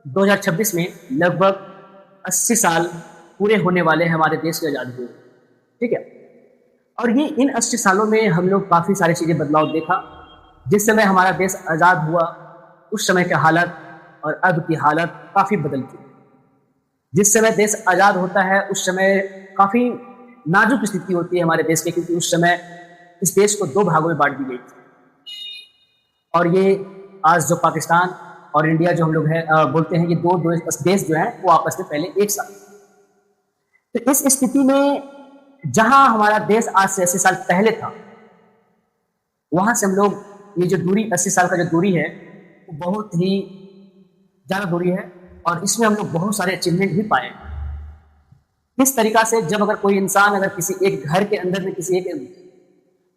2026 में लगभग 80 साल पूरे होने वाले हैं हमारे देश की आज़ादी हुए। ठीक है? और ये इन 80 सालों में हम लोग काफ़ी सारी चीज़ें बदलाव देखा। जिस समय हमारा देश आज़ाद हुआ, उस समय की हालत और अब की हालत काफ़ी बदल चुकी है। जिस समय देश आज़ाद होता है, उस समय काफ़ी नाजुक स्थिति होती है हमारे देश की, क्योंकि उस समय इस देश को 2 भागों में बाँट दी गई थी। और ये आज जो पाकिस्तान और इंडिया जो हम लोग बोलते हैं, ये दो देश जो हैं वो आपस में पहले एक साथ। तो इस स्थिति में जहां हमारा देश आज से 80 साल पहले था, वहां से हम लोग ये जो दूरी 80 साल का जो दूरी है वो बहुत ही ज़्यादा दूरी है, और इसमें हम लोग बहुत सारे अचीवमेंट भी पाए। किस तरीका से, जब अगर कोई इंसान अगर किसी एक घर के अंदर में किसी एक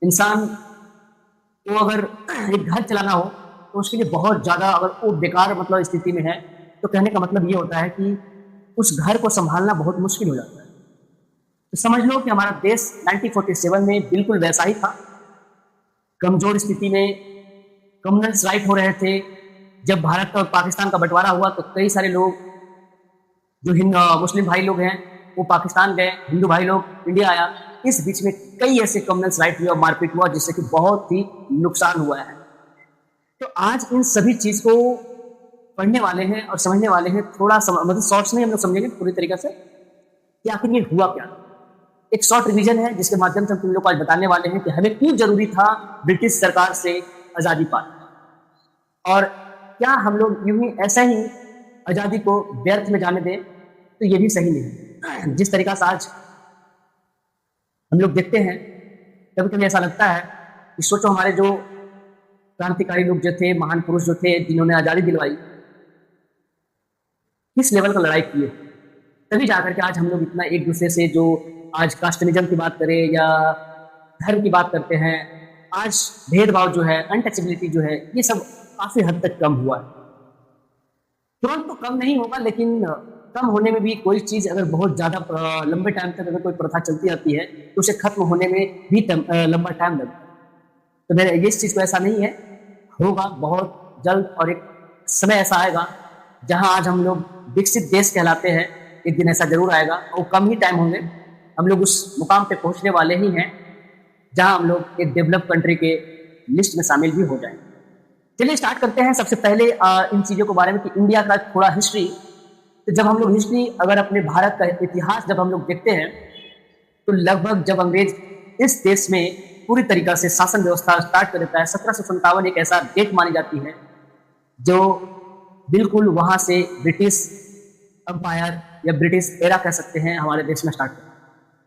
इंसान को अगर एक घर चलाना हो, तो उसके लिए बहुत ज़्यादा अगर वो बेकार मतलब स्थिति में है, तो कहने का मतलब ये होता है कि उस घर को संभालना बहुत मुश्किल हो जाता है। तो समझ लो कि हमारा देश 1947 में बिल्कुल वैसा ही था। कमजोर स्थिति में कम्युनल्स राइट हो रहे थे। जब भारत और पाकिस्तान का बंटवारा हुआ तो कई सारे लोग जो मुस्लिम भाई लोग हैं वो पाकिस्तान गए, हिंदू भाई लोग इंडिया आया। इस बीच में कई ऐसे कम्युनल्स राइट हुए और मारपीट हुआ, जिससे कि बहुत ही नुकसान हुआ है। तो आज इन सभी चीज को पढ़ने वाले हैं और समझने वाले हैं, थोड़ा मतलब शॉर्ट्स में हम लोग समझेंगे पूरी तरीके से कि आखिर ये हुआ क्या। एक शॉर्ट रिवीजन है जिसके माध्यम से हम तुम लोग को आज बताने वाले हैं कि हमें क्यों जरूरी था ब्रिटिश सरकार से आजादी पाना, और क्या हम लोग यूं ही ऐसा ही आजादी को व्यर्थ में जाने दें, तो ये भी सही नहीं। जिस तरीका से आज हम लोग देखते हैं, कभी कभी ऐसा लगता है कि सोचो हमारे जो क्रांतिकारी लोग जो थे, महान पुरुष जो थे, जिन्होंने आजादी दिलवाई, किस लेवल का लड़ाई किए, तभी जाकर के आज हम लोग इतना एक दूसरे से जो आज कास्टनिज्म की बात करें या धर्म की बात करते हैं, आज भेदभाव जो है, अनटचेबिलिटी जो है, ये सब काफी हद तक कम हुआ है। तुरंत तो कम नहीं होगा, लेकिन कम होने में भी कोई चीज अगर बहुत ज्यादा लंबे टाइम तक अगर कोई प्रथा चलती रहती है तो उसे खत्म होने में भी लंबा टाइम लगता है। तो मेरे ये इस चीज को ऐसा नहीं है, होगा बहुत जल्द, और एक समय ऐसा आएगा जहां आज हम लोग विकसित देश कहलाते हैं, एक दिन ऐसा जरूर आएगा, और कम ही टाइम होंगे, हम लोग उस मुकाम पे पहुंचने वाले ही हैं जहां हम लोग एक डेवलप कंट्री के लिस्ट में शामिल भी हो जाएंगे। चलिए स्टार्ट करते हैं सबसे पहले इन चीजों के बारे में कि इंडिया का थोड़ा हिस्ट्री। तो जब हम लोग हिस्ट्री, अगर अपने भारत का इतिहास जब हम लोग देखते हैं, तो लगभग जब अंग्रेज इस देश में पूरी तरीका से शासन व्यवस्था स्टार्ट कर देता है, 1757 एक ऐसा डेट मानी जाती है जो बिल्कुल वहां से ब्रिटिश अंपायर या ब्रिटिश एरा कह सकते हैं हमारे देश में स्टार्ट करता है।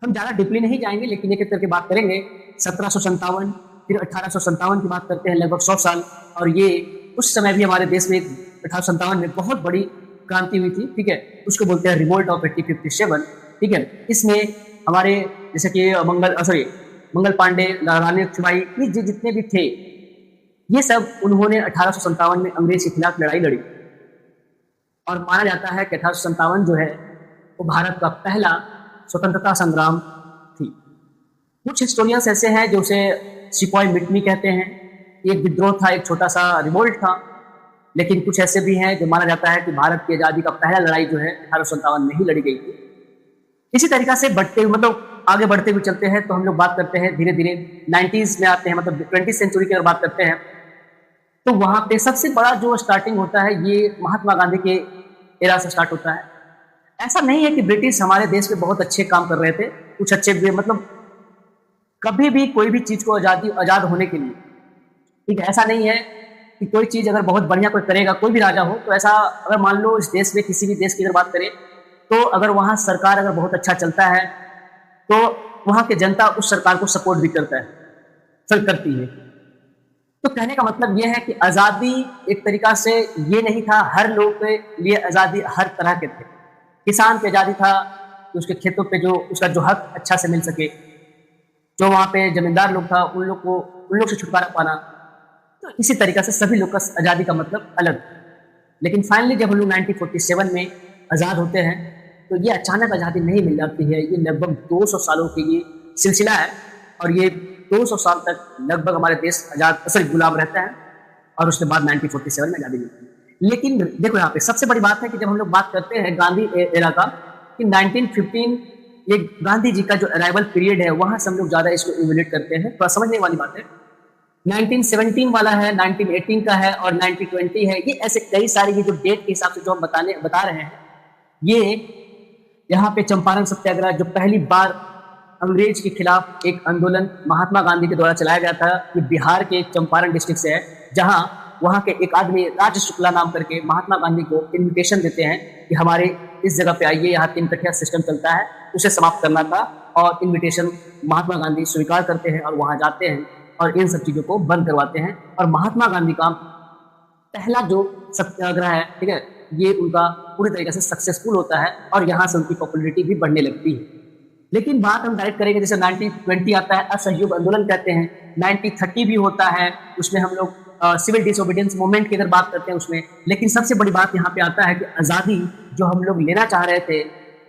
हम ज्यादा डीपली नहीं जाएंगे, लेकिन एक एक करके बात करेंगे। 1757, फिर 1857 की बात करते हैं, लगभग 100 साल। और ये उस समय भी हमारे देश में 1857 में बहुत बड़ी क्रांति हुई थी। ठीक है, उसको बोलते हैं रिवोल्ट ऑफ 1857। ठीक है, इसमें हमारे जैसे कि मंगल पांडे, रानी लक्ष्मीबाई, ये जितने भी थे, ये सब उन्होंने 1857 में अंग्रेज के खिलाफ लड़ाई लड़ी। और माना जाता है कि 1857 जो है वो भारत का पहला स्वतंत्रता संग्राम थी। कुछ हिस्टोरियंस ऐसे हैं जो उसे सिपॉय मिटमी कहते हैं, एक विद्रोह था, एक छोटा सा रिवोल्ट था। लेकिन कुछ ऐसे भी हैं जो माना जाता है कि भारत की आजादी का पहला लड़ाई जो है 1857 में ही लड़ी गई थी। इसी तरीका से आगे बढ़ते हुए चलते हैं, तो हम लोग बात करते हैं धीरे धीरे 90s में आते हैं, मतलब 20th सेंचुरी की अगर बात करते हैं, तो वहां पे सबसे बड़ा जो स्टार्टिंग होता है ये महात्मा गांधी के एरा से स्टार्ट होता है। ऐसा नहीं है कि ब्रिटिश हमारे देश में बहुत अच्छे काम कर रहे थे, कुछ अच्छे भी, मतलब कभी भी कोई भी चीज को आजाद होने के लिए, ठीक है, ऐसा नहीं है कि कोई चीज अगर बहुत बढ़िया कोई करेगा, कोई भी राजा हो, तो ऐसा अगर मान लो इस देश में किसी भी देश की अगर बात करें, तो अगर वहां सरकार अगर बहुत अच्छा चलता है तो वहां की जनता उस सरकार को सपोर्ट भी करती है। तो कहने का मतलब यह है कि आजादी एक तरीका से ये नहीं था हर लोग के लिए आजादी हर तरह के थे। किसान की आजादी था कि उसके खेतों पे जो उसका जो हक अच्छा से मिल सके, जो वहां पे जमींदार लोग था उन लोग से छुटकारा पाना। तो इसी तरीका से सभी लोग का आजादी का मतलब अलग। लेकिन फाइनली जब हम लोग 1947 में आजाद होते हैं, तो ये अचानक आजादी नहीं मिल जाती है, ये लगभग 200 सालों की ये सिलसिला है। और ये 200 साल तक लगभग हमारे देश गुलाम रहता है, और उसके बाद 1947 में आजादी मिलती है। लेकिन देखो यहाँ पे सबसे बड़ी बात है कि जब हम लोग बात करते हैं गांधी एरा का, कि 1915 ये गांधी जी का जो अराइवल पीरियड है, वहां से हम लोग ज्यादा इसको इवेल्यूएट करते हैं। थोड़ा समझने वाली बात है। 1917 वाला है, 1918 का है और 1920 है। ये ऐसे कई सारे ये जो डेट के हिसाब से जो हम बता रहे हैं, ये यहाँ पे चंपारण सत्याग्रह जो पहली बार अंग्रेज के खिलाफ एक आंदोलन महात्मा गांधी के द्वारा चलाया गया था, ये बिहार के चंपारण डिस्ट्रिक्ट से है, जहां वहां के एक आदमी राज शुक्ला नाम करके महात्मा गांधी को इनविटेशन देते हैं कि हमारे इस जगह पे आइए, यहाँ 3 कठिया सिस्टम चलता है, उसे समाप्त करना था। और इनविटेशन महात्मा गांधी स्वीकार करते हैं और वहां जाते हैं और इन सब चीजों को बंद करवाते हैं। और महात्मा गांधी का पहला जो सत्याग्रह है, ठीक है, ये उनका पूरी तरीके से सक्सेसफुल होता है और यहाँ से उनकी पॉपुलैरिटी भी बढ़ने लगती है। लेकिन बात हम डायरेक्ट करेंगे, जैसे 1920 आता है, असहयोग आंदोलन कहते हैं। 1930 भी होता है, उसमें हम लोग सिविल डिसोबीडियंस मूवमेंट की अगर बात करते हैं उसमें। लेकिन सबसे बड़ी बात यहाँ पे आता है कि आज़ादी जो हम लोग लेना चाह रहे थे,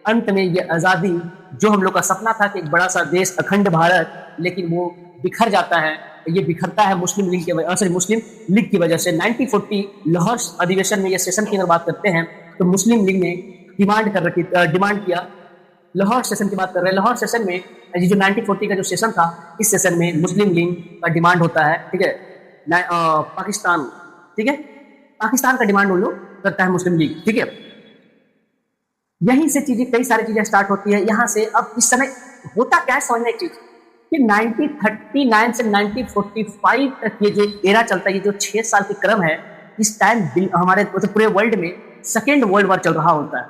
अंत में ये आज़ादी जो हम लोग का सपना था कि एक बड़ा सा देश अखंड भारत, लेकिन वो बिखर जाता है। ये बिखरता है मुस्लिम लीग की वजह, मुस्लिम लीग की वजह से। 1940 लाहौर अधिवेशन में, ये सेशन की अगर बात करते हैं, तो मुस्लिम लीग ने डिमांड किया। लाहौर सेशन की बात कर रहे हैं, लाहौर सेशन में ये जो 1940 का जो सेशन था, इस सेशन में मुस्लिम लीग का डिमांड होता है, ठीक है, पाकिस्तान, ठीक है, पाकिस्तान का डिमांड उन लोग करता है मुस्लिम लीग, ठीक है। यहीं से चीजें, कई सारी चीजें स्टार्ट होती है यहाँ से। अब इस समय होता क्या है, समझने एक चीज कि 1939 से 1945 तक ये जो एरा चलता है, ये जो 6 साल के क्रम है, इस टाइम हमारे मतलब पूरे वर्ल्ड में सेकेंड वर्ल्ड वॉर चल रहा होता है,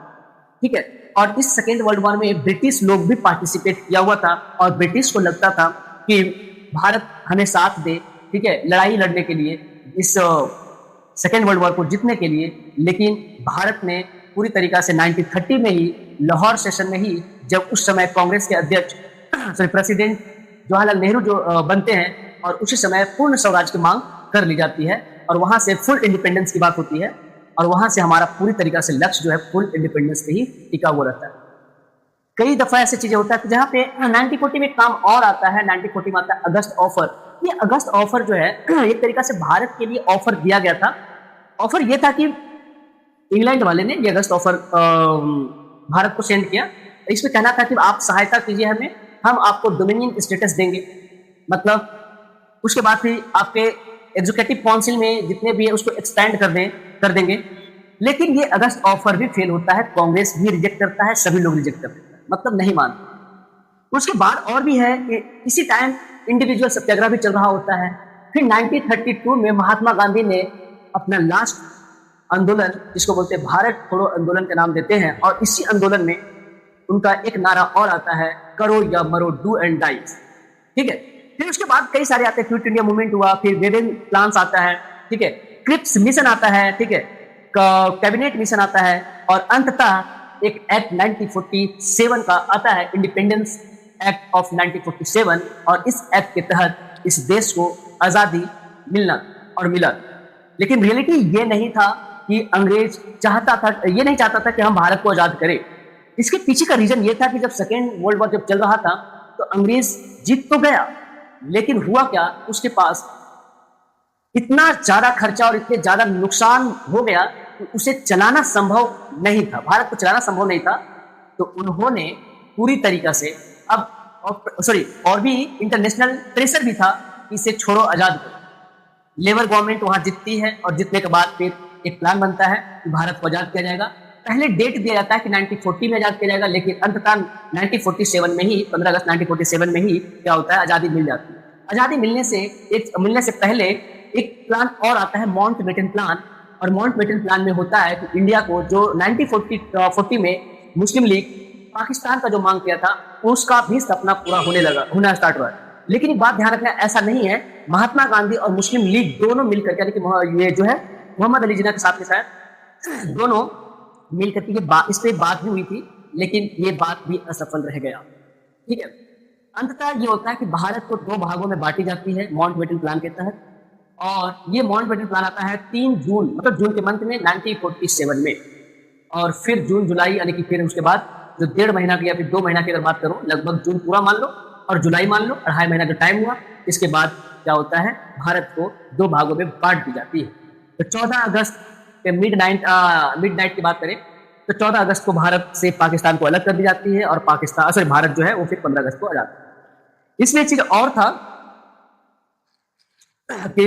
ठीक है। और इस सेकेंड वर्ल्ड वॉर में ब्रिटिश लोग भी पार्टिसिपेट किया हुआ था और ब्रिटिश को लगता था कि भारत हमें साथ दे, ठीक है, लड़ाई लड़ने के लिए, इस सेकेंड वर्ल्ड वॉर को जीतने के लिए। लेकिन भारत ने पूरी तरीका से 1930 में ही, लाहौर सेशन में ही, जब उस समय कांग्रेस के अध्यक्ष प्रेसिडेंट जवाहरलाल नेहरू जो बनते हैं, और उसी समय पूर्ण स्वराज की मांग कर ली जाती है और वहां से फुल इंडिपेंडेंस की बात होती है। और वहां से हमारा पूरी तरीका से लक्ष्य जो है फुल इंडिपेंडेंस पे ही टिका हुआ रहता है। कई दफा ऐसी चीजें होता है जहां पे 1940 में काम और आता है। 1940 में आता है अगस्त ऑफर। ये अगस्त ऑफर जो है एक तरीका से भारत के लिए ऑफर दिया गया था। ऑफर ये था कि इंग्लैंड वाले ने ये अगस्त ऑफर भारत को सेंड किया। इसमें कहना था कि आप सहायता कीजिए हमें, हम आपको डोमिनियन स्टेटस देंगे, मतलब उसके बाद फिर आपके एग्जीक्यूटिव काउंसिल में जितने भी है उसको एक्सपेंड कर देंगे। लेकिन ये अगस्त ऑफर भी फेल होता है, कांग्रेस भी रिजेक्ट करता है, सभी लोग रिजेक्ट करते हैं, मतलब नहीं मानते। उसके बाद और भी है कि इसी टाइम इंडिविजुअल सत्याग्रह भी चल रहा होता है। फिर 1932 में महात्मा गांधी ने अपना लास्ट आंदोलन, जिसको बोलते हैं भारत छोड़ो आंदोलन का नाम देते हैं, और इसी आंदोलन में उनका एक नारा और आता है, करो या मरो, डू एंड डाई, ठीक है। फिर उसके बाद कई सारे आते हैं, क्विट इंडिया मूवमेंट हुआ, फिर वेवेन प्लान्स आता है, ठीक है, क्रिप्स मिशन आता है, ठीक है, कैबिनेट मिशन आता है, और अंततः एक एक्ट 1947 का आता है, इंडिपेंडेंस एक्ट ऑफ 1947। और इस एक्ट के तहत इस देश को आजादी मिला। लेकिन रियलिटी ये नहीं था कि अंग्रेज ये नहीं चाहता था कि हम भारत को आजाद करें। इसके पीछे का रीजन ये था कि जब सेकेंड वर्ल्ड वॉर जब चल रहा था, तो अंग्रेज जीत तो गया, लेकिन हुआ क्या, उसके पास इतना ज्यादा खर्चा और इतने ज्यादा नुकसान हो गया कि उसे चलाना संभव नहीं था, भारत को चलाना संभव नहीं था। तो उन्होंने पूरी तरीका से और भी इंटरनेशनल प्रेशर भी था कि इसे छोड़ो, आजाद करो। लेबर गवर्नमेंट वहां जीतती है और जीतने के बाद फिर एक प्लान बनता है कि भारत को आजाद किया जाएगा। पहले डेट दिया जाता है कि 1940 में आजाद किया जाएगा, लेकिन अंततः 1947 में ही, 15 अगस्त 1947 में ही क्या होता है, आजादी मिल जाती है। आजादी मिलने से पहले एक प्लान और आता है, माउंटबेटन प्लान। और माउंटबेटन प्लान में होता है कि इंडिया को जो 1940 में मुस्लिम लीग पाकिस्तान का जो मांग किया था, उसका भी सपना पूरा होना स्टार्ट हुआ। लेकिन एक बात ध्यान रखना, ऐसा नहीं है, महात्मा गांधी और मुस्लिम लीग दोनों मिलकर, यानी कि ये जो है मोहम्मद अली जिन्ना के साथ में शायद दोनों मिलकर के इस पे बात भी हुई थी, लेकिन ये बात भी असफल रह गया, ठीक है। अंततः ये होता है कि भारत को 2 भागों में बांटी जाती है माउंटबेटन प्लान के तहत। और ये माउंटबेटन प्लान आता है 3 जून, मतलब जून के मंथ में 1947 में। और फिर जून जुलाई, यानी कि फिर उसके बाद जो 1.5 महीना की या फिर 2 महीना की अगर बात करो, लगभग जून पूरा मान लो और जुलाई मान लो, 2.5 महीना जो टाइम हुआ, इसके बाद क्या होता है, भारत को 2 भागों में बांट दी जाती है। तो 14 अगस्त मिड नाइट की बात करें तो 14 अगस्त को भारत से पाकिस्तान को अलग कर दी जाती है और पाकिस्तान सॉरी भारत जो है वो फिर 15 अगस्त को आ जाता है। इसमें एक चीज और था कि